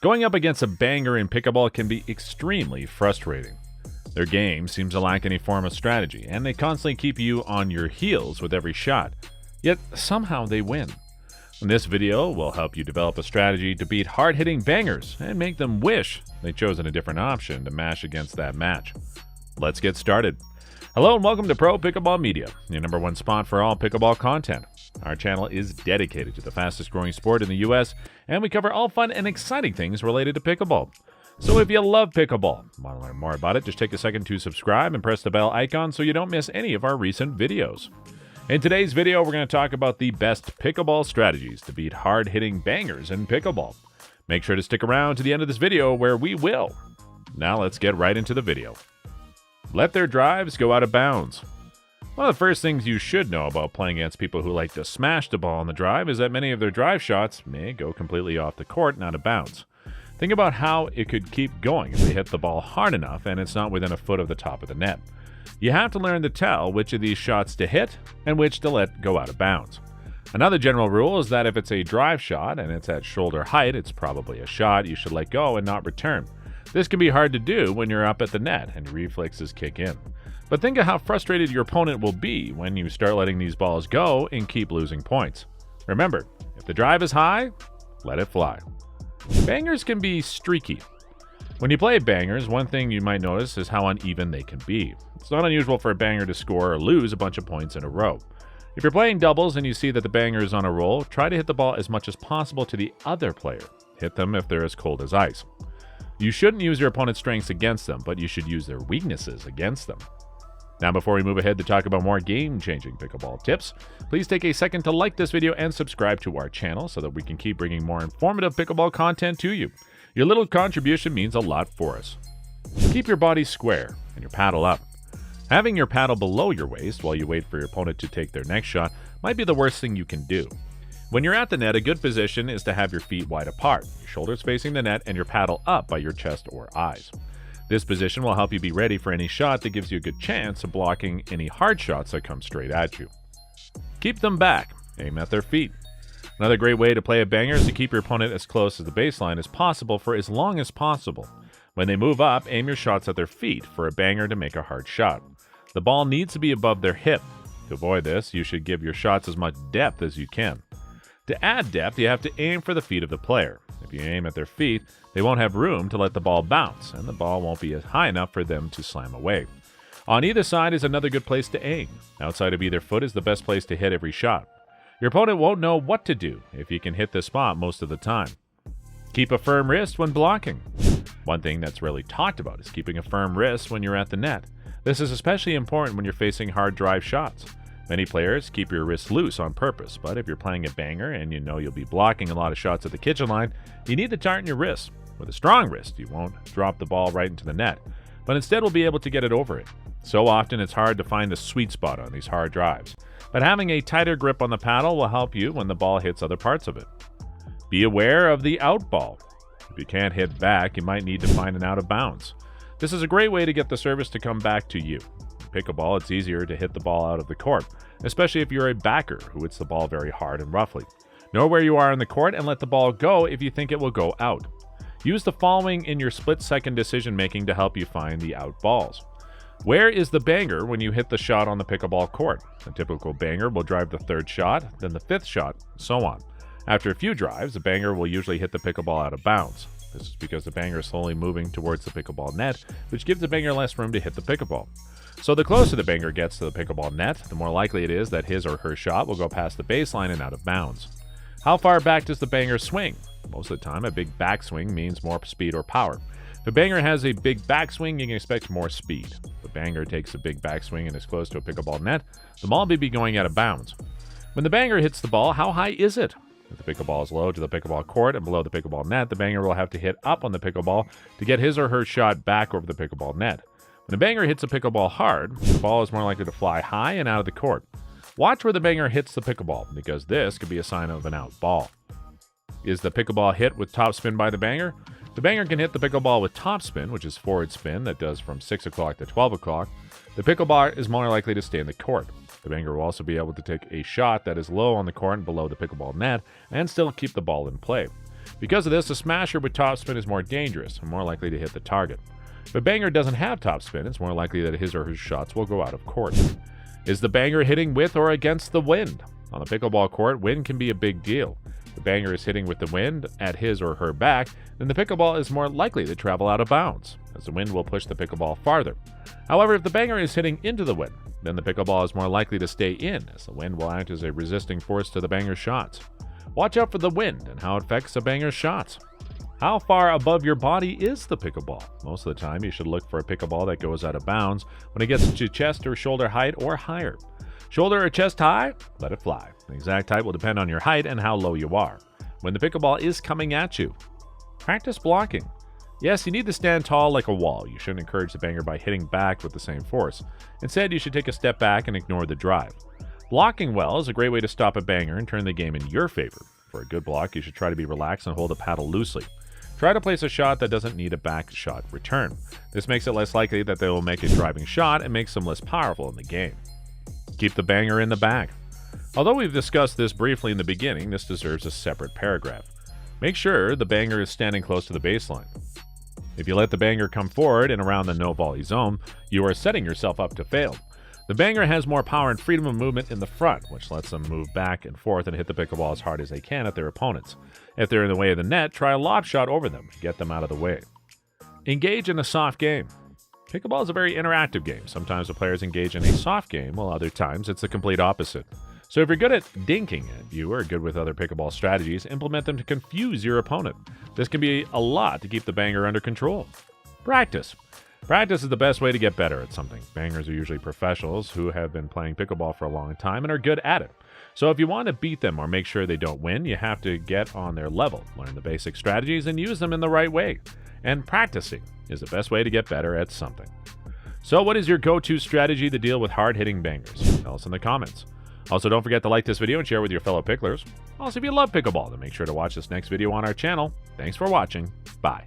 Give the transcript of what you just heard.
Going up against a banger in pickleball can be extremely frustrating. Their game seems to lack any form of strategy, and they constantly keep you on your heels with every shot. Yet, somehow they win. In this video, we'll help you develop a strategy to beat hard-hitting bangers and make them wish they'd chosen a different option to mash against that match. Let's get started. Hello and welcome to Pro Pickleball Media, your #1 spot for all pickleball content. Our channel is dedicated to the fastest growing sport in the US, and we cover all fun and exciting things related to pickleball. So if you love pickleball, want to learn more about it, just take a second to subscribe and press the bell icon so you don't miss any of our recent videos. In today's video, we're going to talk about the best pickleball strategies to beat hard-hitting bangers in pickleball. Make sure to stick around to the end of this video where we will. Now let's get right into the video. Let their drives go out of bounds. One of the first things you should know about playing against people who like to smash the ball on the drive is that many of their drive shots may go completely off the court and out of bounds. Think about how it could keep going if they hit the ball hard enough and it's not within a foot of the top of the net. You have to learn to tell which of these shots to hit and which to let go out of bounds. Another general rule is that if it's a drive shot and it's at shoulder height, it's probably a shot you should let go and not return. This can be hard to do when you're up at the net and your reflexes kick in. But think of how frustrated your opponent will be when you start letting these balls go and keep losing points. Remember, if the drive is high, let it fly. Bangers can be streaky. When you play bangers, one thing you might notice is how uneven they can be. It's not unusual for a banger to score or lose a bunch of points in a row. If you're playing doubles and you see that the banger is on a roll, try to hit the ball as much as possible to the other player. Hit them if they're as cold as ice. You shouldn't use your opponent's strengths against them, but you should use their weaknesses against them. Now, before we move ahead to talk about more game-changing pickleball tips, please take a second to like this video and subscribe to our channel so that we can keep bringing more informative pickleball content to you. Your little contribution means a lot for us. Keep your body square and your paddle up. Having your paddle below your waist while you wait for your opponent to take their next shot might be the worst thing you can do. When you're at the net, a good position is to have your feet wide apart, your shoulders facing the net, and your paddle up by your chest or eyes. This position will help you be ready for any shot that gives you a good chance of blocking any hard shots that come straight at you. Keep them back. Aim at their feet. Another great way to play a banger is to keep your opponent as close to the baseline as possible for as long as possible. When they move up, aim your shots at their feet for a banger to make a hard shot. The ball needs to be above their hip. To avoid this, you should give your shots as much depth as you can. To add depth, you have to aim for the feet of the player. If you aim at their feet, they won't have room to let the ball bounce, and the ball won't be high enough for them to slam away. On either side is another good place to aim. Outside of either foot is the best place to hit every shot. Your opponent won't know what to do if you can hit this spot most of the time. Keep a firm wrist when blocking. One thing that's rarely talked about is keeping a firm wrist when you're at the net. This is especially important when you're facing hard drive shots. Many players keep your wrist loose on purpose, but if you're playing a banger and you know you'll be blocking a lot of shots at the kitchen line, you need to tighten your wrist. With a strong wrist, you won't drop the ball right into the net, but instead will be able to get it over it. So often it's hard to find the sweet spot on these hard drives, but having a tighter grip on the paddle will help you when the ball hits other parts of it. Be aware of the out ball. If you can't hit back, you might need to find an out of bounds. This is a great way to get the service to come back to you. In pickleball, it's easier to hit the ball out of the court, especially if you're a backer who hits the ball very hard and roughly. Know where you are in the court and let the ball go if you think it will go out. Use the following in your split-second decision-making to help you find the out balls. Where is the banger when you hit the shot on the pickleball court? A typical banger will drive the third shot, then the fifth shot, and so on. After a few drives, the banger will usually hit the pickleball out of bounds. This is because the banger is slowly moving towards the pickleball net, which gives the banger less room to hit the pickleball. So the closer the banger gets to the pickleball net, the more likely it is that his or her shot will go past the baseline and out of bounds. How far back does the banger swing? Most of the time, a big backswing means more speed or power. If a banger has a big backswing, you can expect more speed. If the banger takes a big backswing and is close to a pickleball net, the ball may be going out of bounds. When the banger hits the ball, how high is it? If the pickleball is low to the pickleball court and below the pickleball net, the banger will have to hit up on the pickleball to get his or her shot back over the pickleball net. When a banger hits a pickleball hard, the ball is more likely to fly high and out of the court. Watch where the banger hits the pickleball, because this could be a sign of an out ball. Is the pickleball hit with topspin by the banger? The banger can hit the pickleball with topspin, which is forward spin that does from 6 o'clock to 12 o'clock. The pickleball is more likely to stay in the court. The banger will also be able to take a shot that is low on the court and below the pickleball net and still keep the ball in play. Because of this, a smasher with topspin is more dangerous and more likely to hit the target. If a banger doesn't have topspin, it's more likely that his or her shots will go out of court. Is the banger hitting with or against the wind? On the pickleball court, wind can be a big deal. If the banger is hitting with the wind at his or her back, then the pickleball is more likely to travel out of bounds, as the wind will push the pickleball farther. However, if the banger is hitting into the wind, then the pickleball is more likely to stay in, as the wind will act as a resisting force to the banger's shots. Watch out for the wind and how it affects a banger's shots. How far above your body is the pickleball? Most of the time, you should look for a pickleball that goes out of bounds when it gets to chest or shoulder height or higher. Shoulder or chest high? Let it fly. The exact height will depend on your height and how low you are. When the pickleball is coming at you, practice blocking. Yes, you need to stand tall like a wall. You shouldn't encourage the banger by hitting back with the same force. Instead, you should take a step back and ignore the drive. Blocking well is a great way to stop a banger and turn the game in your favor. For a good block, you should try to be relaxed and hold the paddle loosely. Try to place a shot that doesn't need a back shot return. This makes it less likely that they will make a driving shot and makes them less powerful in the game. Keep the banger in the bag. Although we've discussed this briefly in the beginning, this deserves a separate paragraph. Make sure the banger is standing close to the baseline. If you let the banger come forward and around the no volley zone, you are setting yourself up to fail. The banger has more power and freedom of movement in the front, which lets them move back and forth and hit the pickleball as hard as they can at their opponents. If they're in the way of the net, try a lob shot over them and get them out of the way. Engage in a soft game. Pickleball is a very interactive game. Sometimes the players engage in a soft game, while other times it's the complete opposite. So if you're good at dinking at you or good with other pickleball strategies, implement them to confuse your opponent. This can be a lot to keep the banger under control. Practice. Practice is the best way to get better at something. Bangers are usually professionals who have been playing pickleball for a long time and are good at it. So if you want to beat them or make sure they don't win, you have to get on their level, learn the basic strategies, and use them in the right way. And practicing is the best way to get better at something. So what is your go-to strategy to deal with hard-hitting bangers? Tell us in the comments. Also, don't forget to like this video and share with your fellow picklers. Also, if you love pickleball, then make sure to watch this next video on our channel. Thanks for watching. Bye.